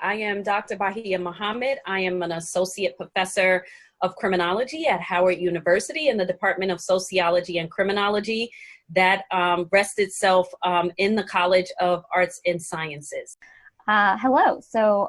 I am Dr. Bahia Muhammad. I am an associate professor of criminology at Howard University in the Department of Sociology and Criminology that rests itself in the College of Arts and Sciences. Hello.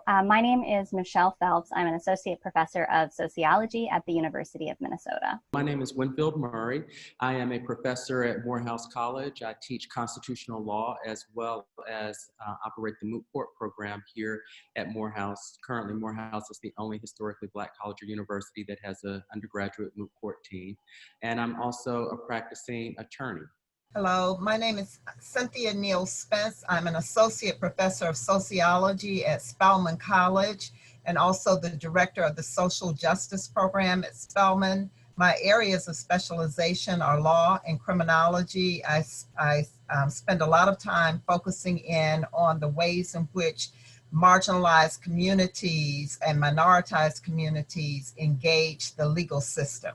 My name is Michelle Phelps. I'm an associate professor of sociology at the University of Minnesota. My name is Winfield Murray. I am a professor at Morehouse College. I teach constitutional law as well as operate the moot court program here at Morehouse. Currently, Morehouse is the only historically Black college or university that has an undergraduate moot court team. And I'm also a practicing attorney. Hello, my name is Cynthia Neal Spence. I'm an associate professor of sociology at Spelman College and also the director of the social justice program at Spelman. My areas of specialization are law and criminology. I spend a lot of time focusing in on the ways in which marginalized communities and minoritized communities engage the legal system.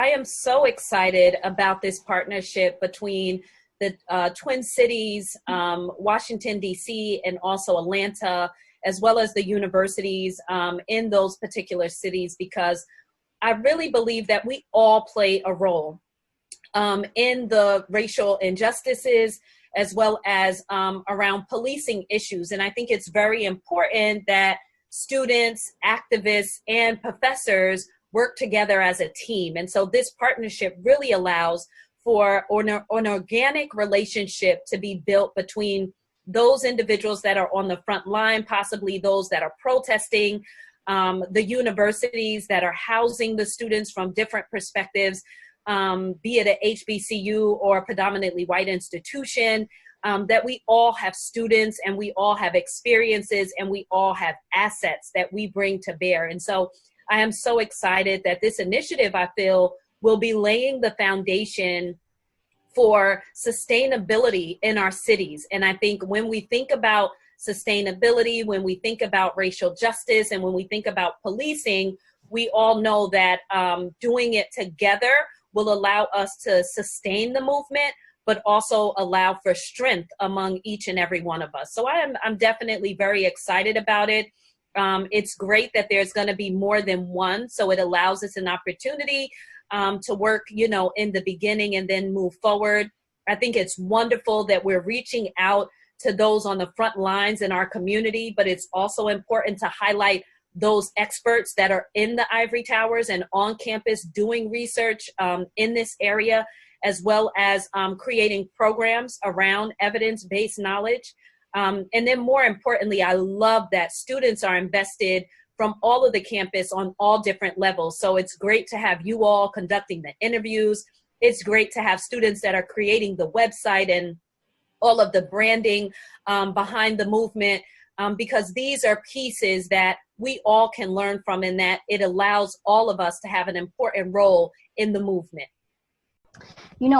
I am so excited about this partnership between the Twin Cities, Washington, D.C., and also Atlanta, as well as the universities in those particular cities, because I really believe that we all play a role in the racial injustices, as well as around policing issues. And I think it's very important that students, activists, and professors work together as a team. And so this partnership really allows for an organic relationship to be built between those individuals that are on the front line, possibly those that are protesting, the universities that are housing the students from different perspectives, be it an HBCU or a predominantly white institution, that we all have students and we all have experiences and we all have assets that we bring to bear. And so I am so excited that this initiative, I feel, will be laying the foundation for sustainability in our cities. And I think when we think about sustainability, when we think about racial justice, and when we think about policing, we all know that doing it together will allow us to sustain the movement, but also allow for strength among each and every one of us. So I'm definitely very excited about it. It's great that there's going to be more than one, so it allows us an opportunity to work, in the beginning and then move forward. I think it's wonderful that we're reaching out to those on the front lines in our community, but it's also important to highlight those experts that are in the ivory towers and on campus doing research in this area, as well as creating programs around evidence-based knowledge. And then more importantly, I love that students are invested from all of the campus on all different levels. So it's great to have you all conducting the interviews. It's great to have students that are creating the website and all of the branding behind the movement, because these are pieces that we all can learn from, and that it allows all of us to have an important role in the movement.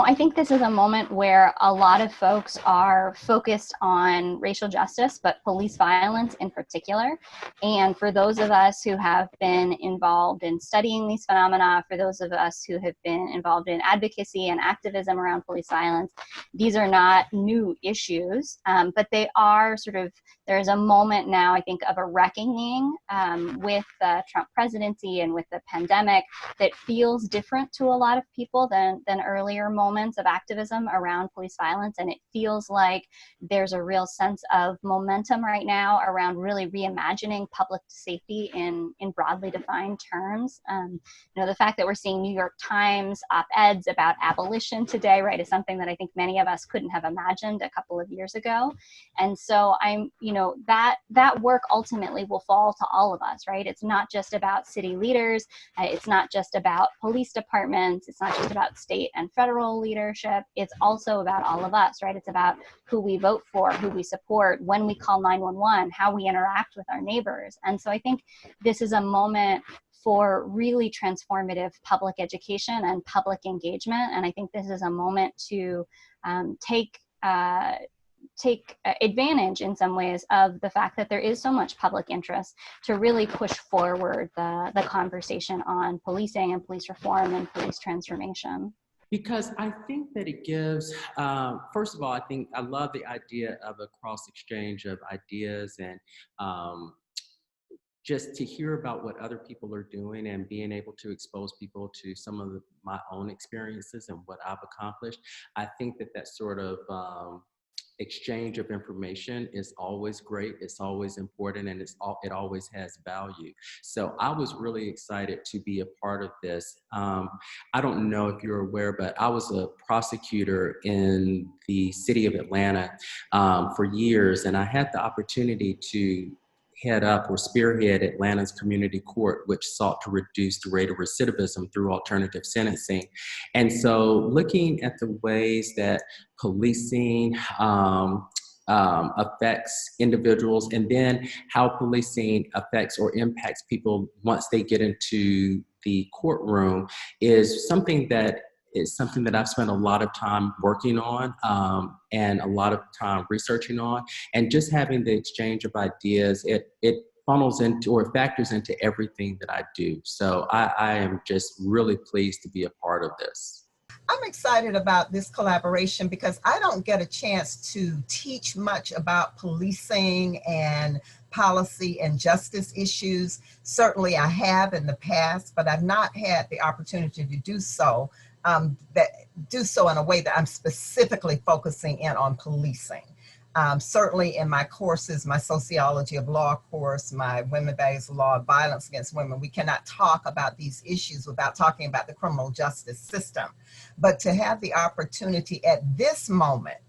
I think this is a moment where a lot of folks are focused on racial justice, but police violence in particular. And for those of us who have been involved in studying these phenomena, for those of us who have been involved in advocacy and activism around police violence, these are not new issues, but they are there's a moment now, I think, of a reckoning with the Trump presidency and with the pandemic that feels different to a lot of people than earlier moments of activism around police violence. And it feels like there's a real sense of momentum right now around really reimagining public safety in broadly defined terms. The fact that we're seeing New York Times op-eds about abolition today, right, is something that I think many of us couldn't have imagined a couple of years ago. And so that work ultimately will fall to all of us, right? It's not just about city leaders. It's not just about police departments. It's not just about state and federal leadership. It's also about all of us, right? It's about who we vote for, who we support, when we call 911, how we interact with our neighbors. And so I think this is a moment for really transformative public education and public engagement. And I think this is a moment to take advantage in some ways of the fact that there is so much public interest to really push forward the conversation on policing and police reform and police transformation. Because I think that it gives, first of all, I love the idea of a cross exchange of ideas and just to hear about what other people are doing and being able to expose people to some of my own experiences and what I've accomplished. I think that that sort of exchange of information is always great. It's always important, and it always has value. So I was really excited to be a part of this. I don't know if you're aware, but I was a prosecutor in the city of Atlanta for years, and I had the opportunity to head up or spearhead Atlanta's community court, which sought to reduce the rate of recidivism through alternative sentencing. And so looking at the ways that policing affects individuals, and then how policing affects or impacts people once they get into the courtroom is something that I've spent a lot of time working on and a lot of time researching on, and just having the exchange of ideas, it funnels into or factors into everything that I do. So I am just really pleased to be a part of this. I'm excited about this collaboration because I don't get a chance to teach much about policing and policy and justice issues. Certainly I have in the past, but I've not had the opportunity to do so in a way that I'm specifically focusing in on policing. Certainly in my courses, my sociology of law course, my women values law, violence against women, we cannot talk about these issues without talking about the criminal justice system. But to have the opportunity at this moment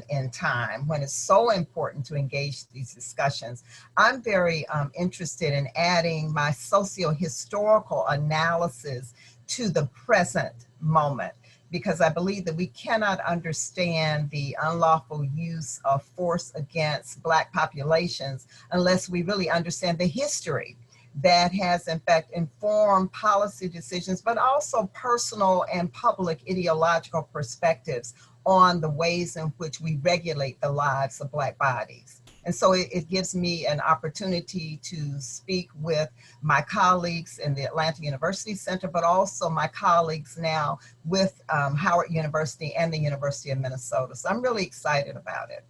in time, when it's so important to engage these discussions, I'm very interested in adding my socio-historical analysis to the present moment, because I believe that we cannot understand the unlawful use of force against Black populations unless we really understand the history that has in fact informed policy decisions, but also personal and public ideological perspectives on the ways in which we regulate the lives of Black bodies. And so it gives me an opportunity to speak with my colleagues in the Atlanta University Center, but also my colleagues now with Howard University and the University of Minnesota. So I'm really excited about it.